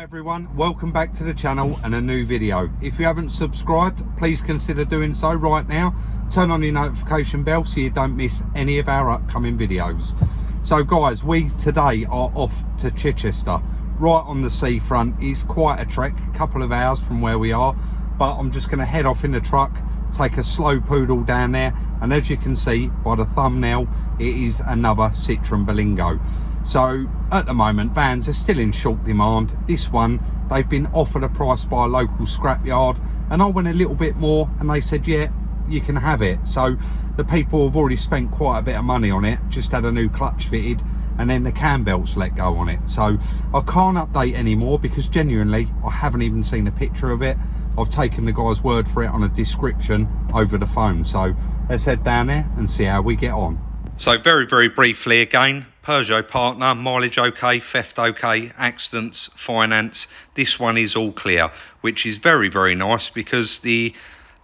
Hi everyone, welcome back to the channel and a new video. If you haven't subscribed, please consider doing so right now. Turn on your notification bell so you don't miss any of our upcoming videos. So guys, we today are off to Chichester, right on the seafront. It's quite a trek, a couple of hours from where we are, but I'm just going to head off in the truck, take a slow poodle down there, and as you can see by the thumbnail, it is another Citroen Berlingo. So at the moment, vans are still in short demand. This one, they've been offered a price by a local scrapyard, and I went a little bit more and they said, yeah, you can have it. So the people have already spent quite a bit of money on it, just had a new clutch fitted, and then the cam belts let go on it. So I can't update anymore because genuinely, I haven't even seen a picture of it. I've taken the guy's word for it on a description over the phone. So let's head down there and see how we get on. So very briefly again, Peugeot Partner, mileage okay, theft okay, accidents, finance. This one is all clear, which is very nice because the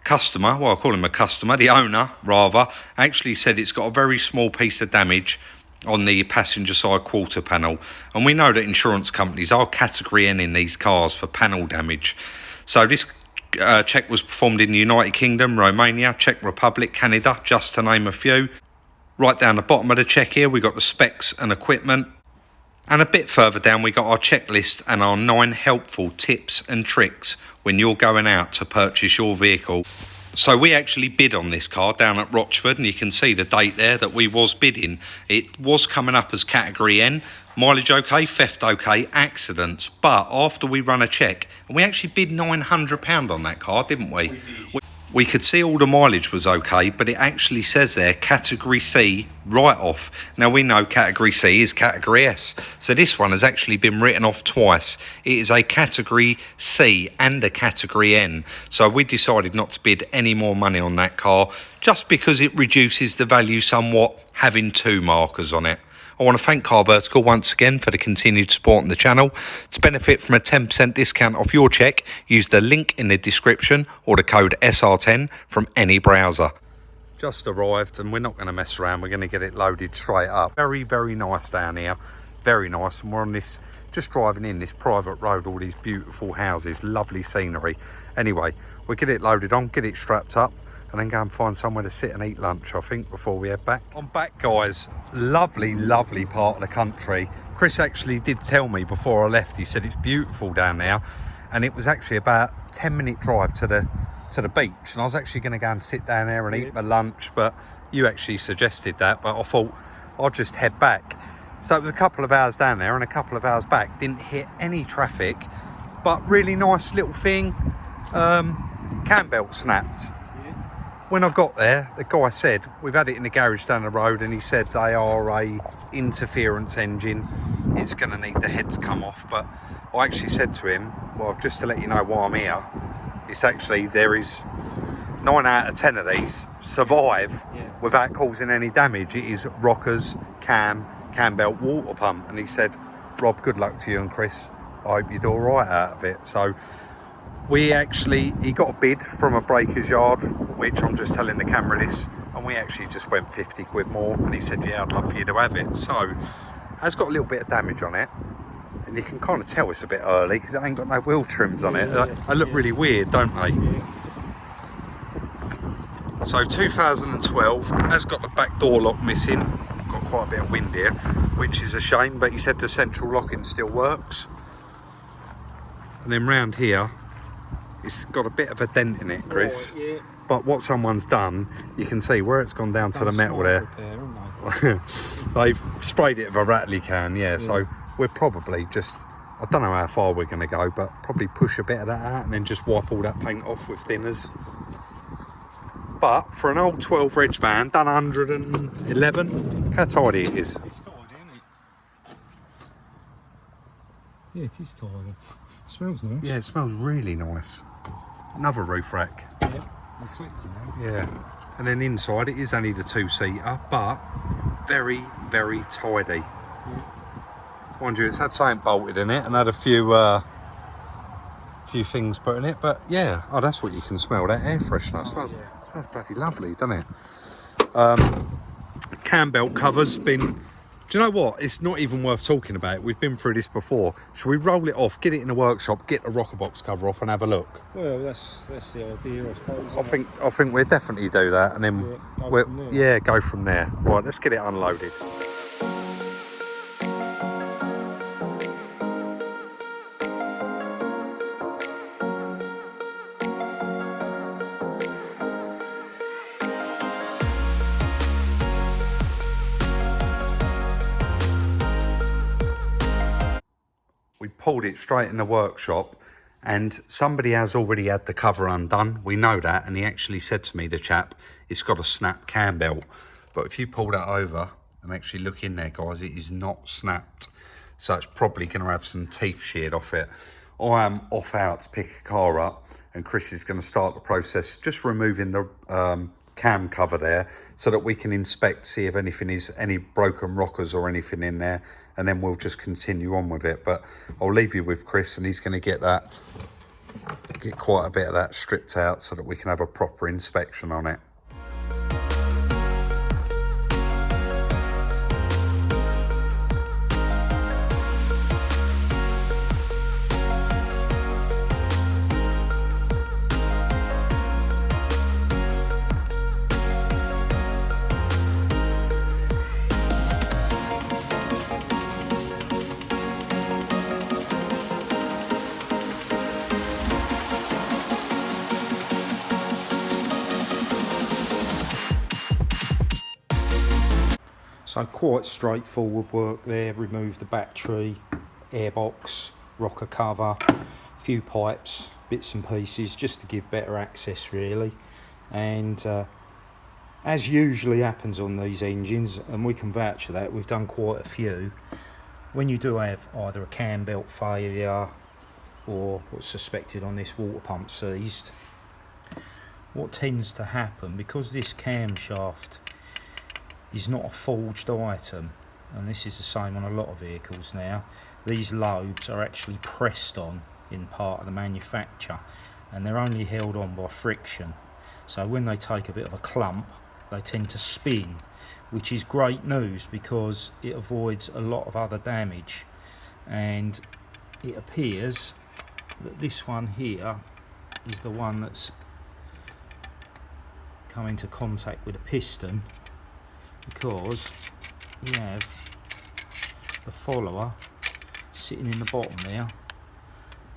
customer, well I call him a customer, the owner rather, actually said it's got a very small piece of damage on the passenger side quarter panel. And we know that insurance companies are category N in these cars for panel damage. So this check was performed in the United Kingdom, Romania, Czech Republic, Canada, just to name a few. Right down the bottom of the check here, we got the specs and equipment. And a bit further down, we got our checklist and our 9 helpful tips and tricks when you're going out to purchase your vehicle. So we actually bid on this car down at Rochford, and you can see the date there that we was bidding. It was coming up as category N, mileage okay, theft okay, accidents. But after we run a check, and we actually bid £900 on that car, didn't we? We could see all the mileage was okay, but it actually says there category C write-off. Now we know category C is category S, so this one has actually been written off twice. It is a category C and a category N, so we decided not to bid any more money on that car just because it reduces the value somewhat having 2 markers on it. I want to thank Car Vertical once again for the continued support on the channel. To benefit from a 10% discount off your check, use the link in the description or the code SR10 from any browser. Just arrived and we're not going to mess around, we're going to get it loaded straight up. Very nice down here, very nice. And we're on this, just driving in this private road, all these beautiful houses, lovely scenery. Anyway, we'll get it loaded on, get it strapped up, and then go and find somewhere to sit and eat lunch, I think, before we head back. I'm back, guys. Lovely part of the country. Chris actually did tell me before I left, he said it's beautiful down there, and it was actually about a 10-minute drive to the beach, and I was actually going to go and sit down there and eat my lunch, but you actually suggested that, but I thought I'll just head back. So it was a couple of hours down there and a couple of hours back. Didn't hit any traffic, but really nice little thing. Cam belt snapped. When I got there, the guy said, we've had it in the garage down the road, and he said they are a interference engine. It's going to need the head to come off. But I actually said to him, well, just to let you know why I'm here, it's actually, there is 9 out of 10 of these survive without causing any damage. It is rockers, cam belt, water pump. And he said, Rob, good luck to you and Chris. I hope you do all right out of it. So he got a bid from a breaker's yard, which I'm just telling the camera this, and we actually just went 50 quid more, and he said, yeah, I'd love for you to have it. So it's got a little bit of damage on it, and you can kind of tell it's a bit early because it ain't got no wheel trims on it. They look really weird, don't they? So 2012 has got the back door lock missing, got quite a bit of wind here, which is a shame, but he said the central locking still works. And then round here, it's got a bit of a dent in it, Chris. Oh, yeah. But what someone's done, you can see where it's gone down to the metal there. They've sprayed it with a rattly can, yeah. So we're probably just, I don't know how far we're going to go, but probably push a bit of that out and then just wipe all that paint off with thinners. But for an old 12 reg van, done 111, look how tidy it is. It's tidy, isn't it? Yeah, it is tidy. It smells nice. Yeah, it smells really nice. Another roof rack. Yeah, yeah. And then inside it is only the 2-seater, but very tidy. Yeah. Mind you, it's had something bolted in it and had a few things put in it, but yeah, oh, that's what you can smell, that air freshener. Smells bloody lovely, doesn't it? Cam belt cover's been Do you know what? It's not even worth talking about. We've been through this before. Should we roll it off, get it in the workshop, get the rocker box cover off and have a look? Well, that's the idea, I suppose. I think we'll definitely do that, and then go from there. yeah, go from there. Right, let's get it unloaded. We pulled it straight in the workshop, and somebody has already had the cover undone. We know that, and he actually said to me, the chap, it's got a snap cam belt. But if you pull that over and actually look in there, guys, it is not snapped. So it's probably going to have some teeth sheared off it. I am off out to pick a car up, and Chris is going to start the process, just removing the cam cover there, so that we can inspect, see if anything is, any broken rockers or anything in there, and then we'll just continue on with it. But I'll leave you with Chris, and he's going to get quite a bit of that stripped out so that we can have a proper inspection on it. So quite straightforward work there. Remove the battery, airbox, rocker cover, a few pipes, bits and pieces, just to give better access really. And as usually happens on these engines, and we can vouch for that, we've done quite a few, when you do have either a cam belt failure or what's suspected on this water pump seized, what tends to happen, because this camshaft is not a forged item, and this is the same on a lot of vehicles now, these lobes are actually pressed on in part of the manufacture, and they're only held on by friction. So when they take a bit of a clump, they tend to spin, which is great news because it avoids a lot of other damage. And it appears that this one here is the one that's come into contact with the piston, because we have the follower sitting in the bottom there.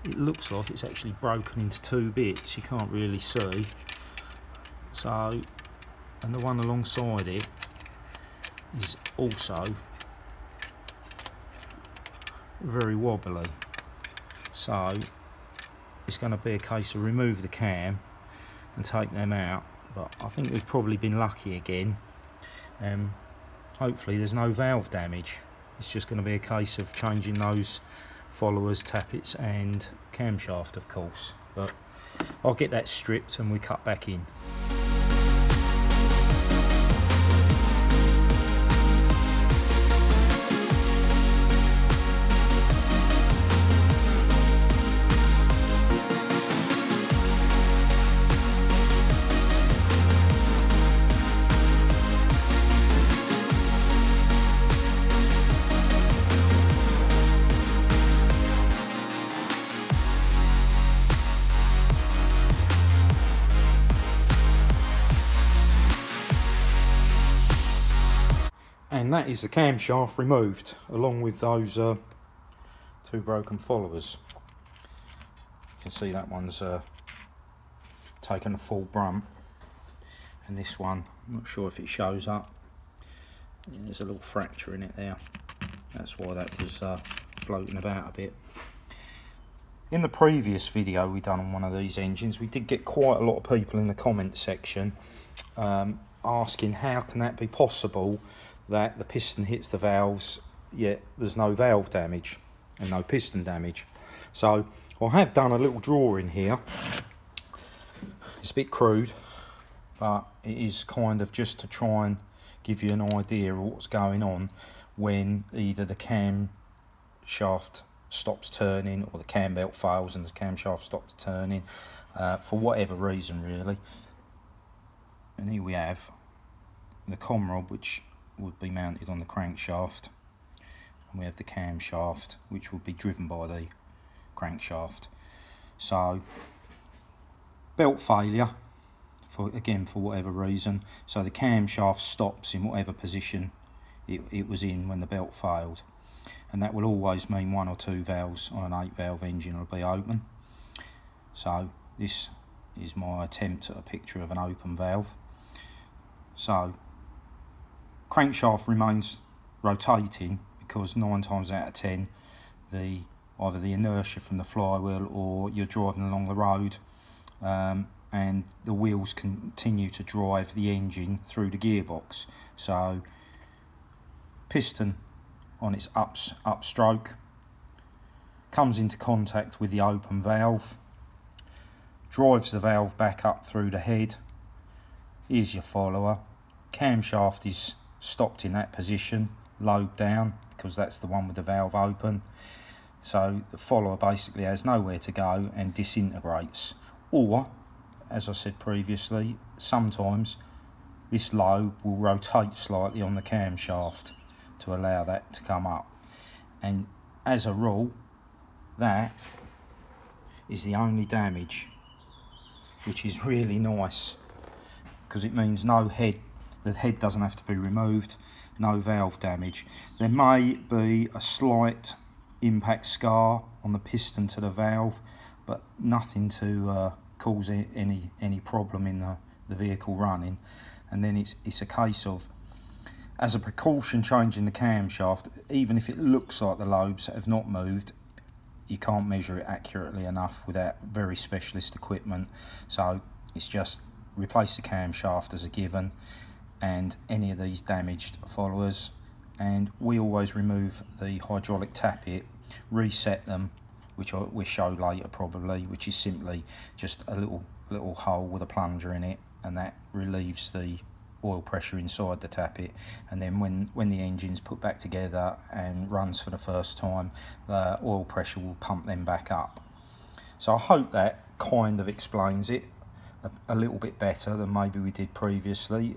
It looks like it's actually broken into two bits, you can't really see. So, and the one alongside it is also very wobbly. So it's going to be a case of remove the cam and take them out, but I think we've probably been lucky again. Hopefully there's no valve damage. It's just going to be a case of changing those followers, tappets and camshaft, of course. But I'll get that stripped and we cut back in. And that is the camshaft removed, along with those two broken followers. You can see that one's taken a full brunt, and this one, I'm not sure if it shows up, there's a little fracture in it there. That's why that was floating about a bit. In the previous video we done on one of these engines, we did get quite a lot of people in the comment section asking how can that be possible that the piston hits the valves yet there's no valve damage and no piston damage. So I have done a little drawing here. It's a bit crude, but it is kind of just to try and give you an idea of what's going on when either the cam shaft stops turning or the cam belt fails and the camshaft stops turning for whatever reason really. And here we have the com rod, which would be mounted on the crankshaft, and we have the camshaft, which will be driven by the crankshaft. So belt failure, for whatever reason, so the camshaft stops in whatever position it was in when the belt failed, and that will always mean 1 or 2 valves on an 8-valve engine will be open. So this is my attempt at a picture of an open valve. So crankshaft remains rotating because 9 times out of 10 either the inertia from the flywheel, or you're driving along the road and the wheels continue to drive the engine through the gearbox. So piston on its upstroke comes into contact with the open valve, drives the valve back up through the head. Here's your follower. Camshaft is stopped in that position, lobe down, because that's the one with the valve open. So the follower basically has nowhere to go and disintegrates. Or, as I said previously, sometimes this lobe will rotate slightly on the camshaft to allow that to come up. And as a rule, that is the only damage, which is really nice, because it means no head, the head doesn't have to be removed, no valve damage. There may be a slight impact scar on the piston to the valve, but nothing to cause any problem in the vehicle running. And then it's a case of, as a precaution, changing the camshaft. Even if it looks like the lobes have not moved, you can't measure it accurately enough without very specialist equipment. So it's just replace the camshaft as a given, and any of these damaged followers, and we always remove the hydraulic tappet, reset them, which we'll show later probably, which is simply just a little hole with a plunger in it, and that relieves the oil pressure inside the tappet. And then when the engine's put back together and runs for the first time, the oil pressure will pump them back up. So I hope that kind of explains it a little bit better than maybe we did previously.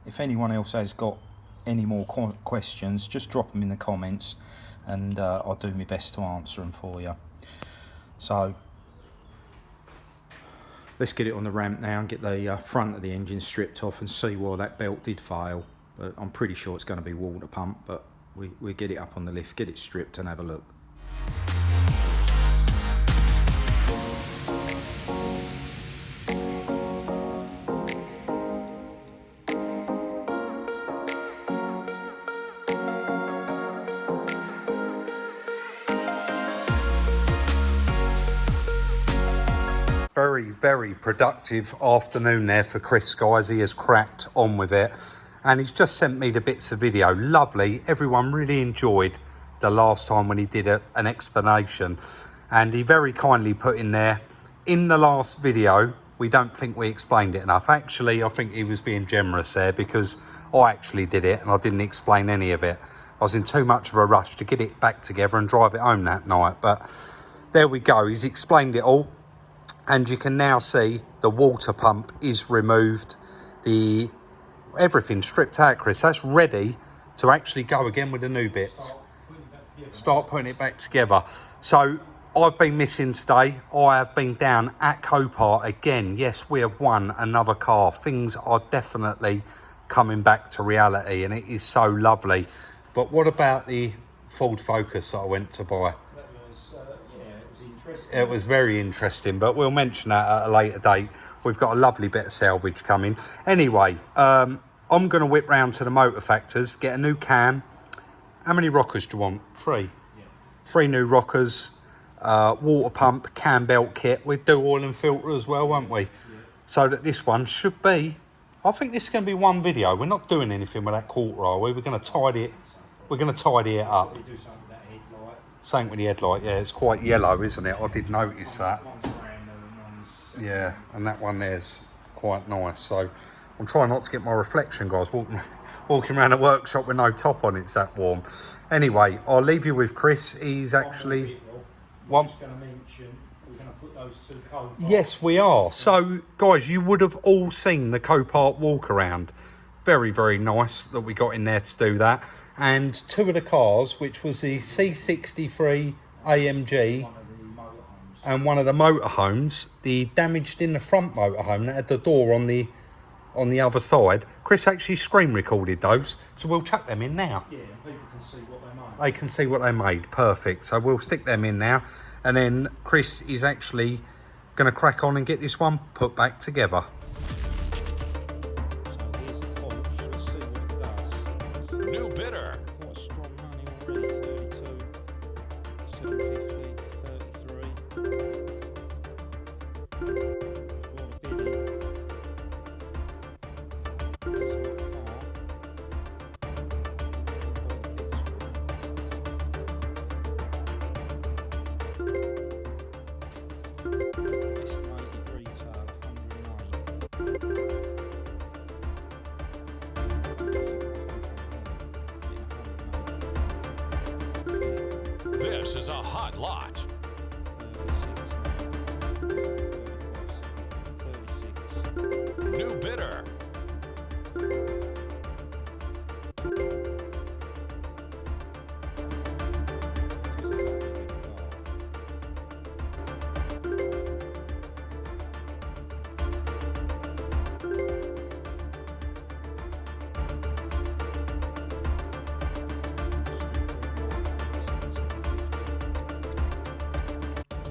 If anyone else has got any more questions, just drop them in the comments, and I'll do my best to answer them for you. So let's get it on the ramp now and get the front of the engine stripped off and see why that belt did fail. But I'm pretty sure it's going to be water pump, but we get it up on the lift, get it stripped and have a look. Very productive afternoon there for Chris, guys. He has cracked on with it, and he's just sent me the bits of video. Lovely. Everyone really enjoyed the last time when he did an explanation, and he very kindly put in there, in the last video we don't think we explained it enough. Actually, I think he was being generous there, because I actually did it and I didn't explain any of it. I was in too much of a rush to get it back together and drive it home that night, but there we go. He's explained it all. And you can now see the water pump is removed, everything stripped out, Chris. That's ready to actually go again with the new bits. Start putting it back together. So I've been missing today. I have been down at Copart again. Yes, we have won another car. Things are definitely coming back to reality, and it is so lovely. But what about the Ford Focus that I went to buy? It was very interesting, but we'll mention that at a later date. We've got a lovely bit of salvage coming. Anyway, I'm going to whip round to the Motor Factors, get a new cam. How many rockers do you want? 3? Yeah. 3 new rockers, water pump, cam belt kit. We'd do oil and filter as well, won't we? Yeah. So that this one should be, I think this is going to be one video. We're not doing anything with that quarter, are we? We're going to tidy it. We're going to tidy it up. Same with the headlight, yeah, it's quite yellow, isn't it? I did notice that. Yeah, and that one there's quite nice. So I'm trying not to get my reflection, guys, walking around the workshop with no top on, it's that warm. Anyway, I'll leave you with Chris. He's actually... I'm just going to mention, we're going to put those 2 Copart. Yes, we are. So, guys, you would have all seen the Copart walk around. Very, very nice that we got in there to do that. and two of the cars, which was the C63 AMG and one of the motorhomes, the damaged in the front motorhome that had the door on the other side. Chris actually screen recorded those, so we'll chuck them in now. Yeah, and people can see what they made. They can see what they made. Perfect. So we'll stick them in now, and then Chris is actually going to crack on and get this one put back together. So here's the Porsche. Let's see what it does. New bidder. Quite strong money already. 32, 750, 33. A lot of bidding. Estimated retail 108. This is a hot lot. 36. New bidder.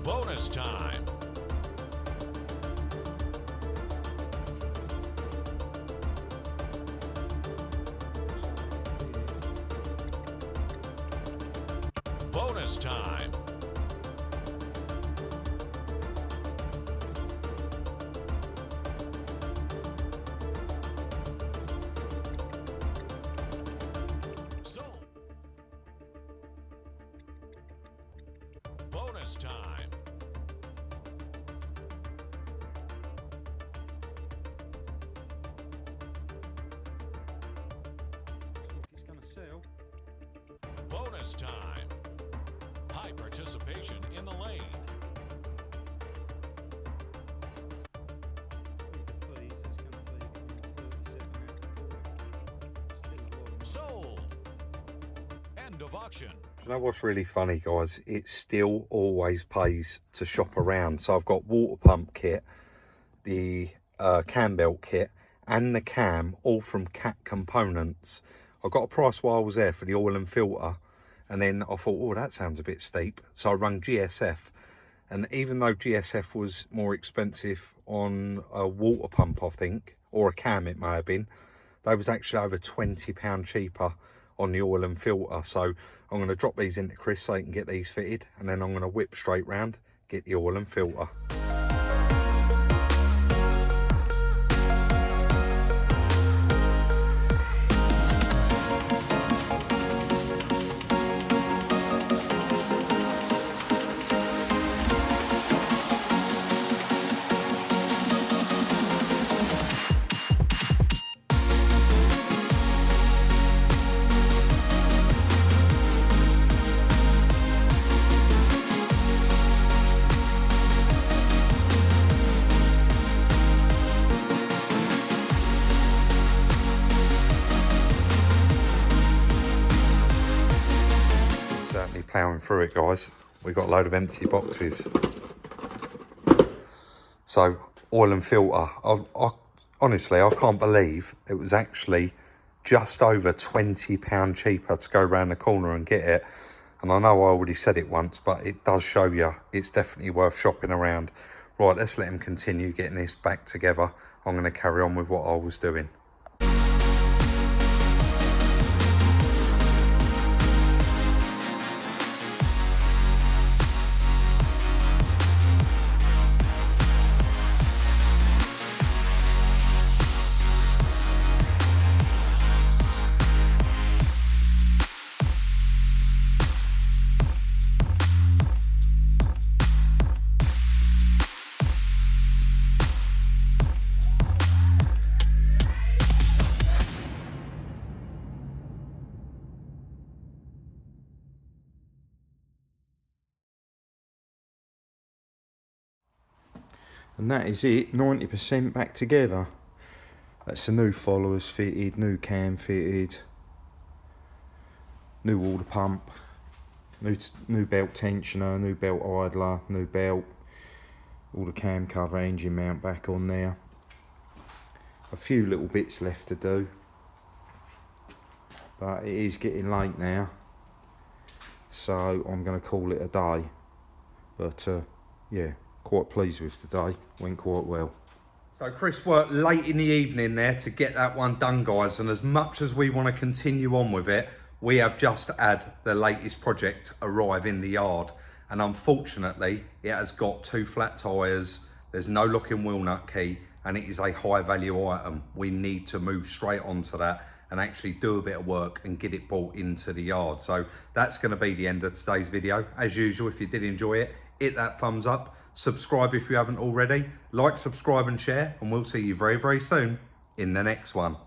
Bonus time. Bonus time. Sold. Bonus time. It's going to sell. Bonus time. High participation in the lane. With the fees, it's going to be 37 out. Still a lot of money. Sold. End of auction. Do you know what's really funny, guys? It still always pays to shop around. So I've got water pump kit, the cam belt kit, and the cam, all from Cat Components. I got a price while I was there for the oil and filter, and then I thought, oh, that sounds a bit steep. So I rang GSF, and even though GSF was more expensive on a water pump, I think, or a cam it may have been, they was actually over £20 cheaper on the oil and filter. So I'm going to drop these into Chris so he can get these fitted, and then I'm going to whip straight round, get the oil and filter. Ploughing through it, guys. We got a load of empty boxes. So oil and filter, honestly I can't believe it was actually just over £20 cheaper to go around the corner and get it. And I know I already said it once, but it does show you it's definitely worth shopping around. Right, let's let him continue getting this back together. I'm going to carry on with what I was doing. And that is it, 90% back together. That's the new followers fitted, new cam fitted. new water pump, new belt tensioner, new belt idler, new belt, all the cam cover, engine mount back on there. A few little bits left to do, but it is getting late now, so I'm going to call it a day. But yeah, quite pleased with today, went quite well. So Chris worked late in the evening there to get that one done, guys, and as much as we want to continue on with it, we have just had the latest project arrive in the yard, and unfortunately it has got 2 flat tyres, there's no locking wheel nut key, and it is a high value item. We need to move straight onto that and actually do a bit of work and get it brought into the yard. So that's going to be the end of today's video. As usual, if you did enjoy it, hit that thumbs up, subscribe if you haven't already, like, subscribe and share, and we'll see you very, very soon in the next one.